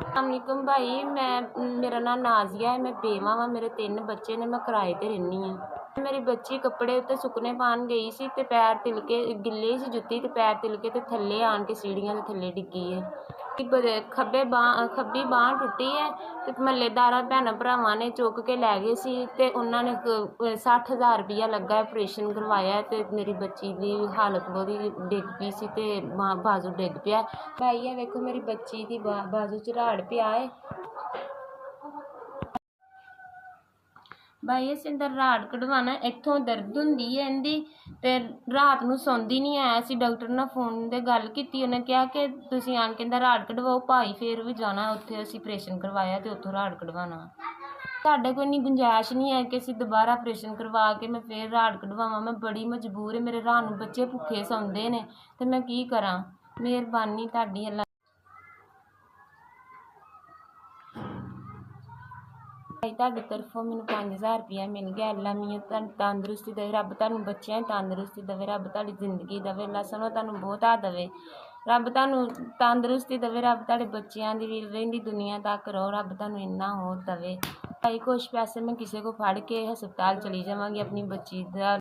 अस्सलामुअलैकुम भाई, मेरा नाम नाजिया है। मैं बेवा वा, मेरे 3 बच्चे ने। मैं किराए ते रहिनी हाँ। मेरी बच्ची कपड़े उत्ते सुकने पान गई सी ते पैर तिलके, गिल्ले सी जुत्ती ते पैर तिलके ते थल्ले आन के सीढ़ियां दे थल्ले डिग्गी है। खब्बी बांह टुटी है ते महल्लेदारां भैणां भरावां ने चुक के लै गए सी ते उन्हां ने 60,000 रुपया लग्गा ऑपरेशन करवाया ते मेरी बच्ची दी हालत ओहदी डिग पई सी ते बाजू डिग पिया। भाई ये वेखो, मेरी बच्ची दी बाजू च राड़ पिया है। भाई इस अंदर राड़ कढवाना, इत्थों दर्द हुंदी है इंदी ते रात नूं सौंदी नहीं है। असीं डॉक्टर नाल फोन ते गल कीती, उन्हें कहा कि तुसीं आण के राड़ कढवाओ। भाई फिर भी जाना उत्थे, असीं ऑपरेशन करवाया ते उत्थों राड़ कढवाना। साडे कोल इन्नी गुंजाइश नहीं है कि असीं दोबारा ऑपरेशन करवा के मैं फिर राड़ कढवावां। मैं बड़ी मजबूर है, मेरे रात नूं बच्चे भुखे सौंदे ने ते मैं की करां। मेहरबानी तुहाडी। अल्लाह भाई तुहाडी तरफों मैनूं 5,000 रुपया मिल गया। अल्लाह मियां तंदरुस्ती देवे, रब तुहानूं बच्चियां दी तंदरुस्ती देवे, रब तुहाडी जिंदगी देवे, अल्लाह सुनो तुहानूं बहुता देवे, रब तुहानूं तंदरुस्ती देवे, रब तुहाडे बच्चियां दी भी रहिंदी दुनिया तक रहो, रब तुहानूं इन्ना हो देवे। भाई कुछ पैसे मैं किसी को फड़ के हस्पताल चली जावांगी अपनी बच्ची दा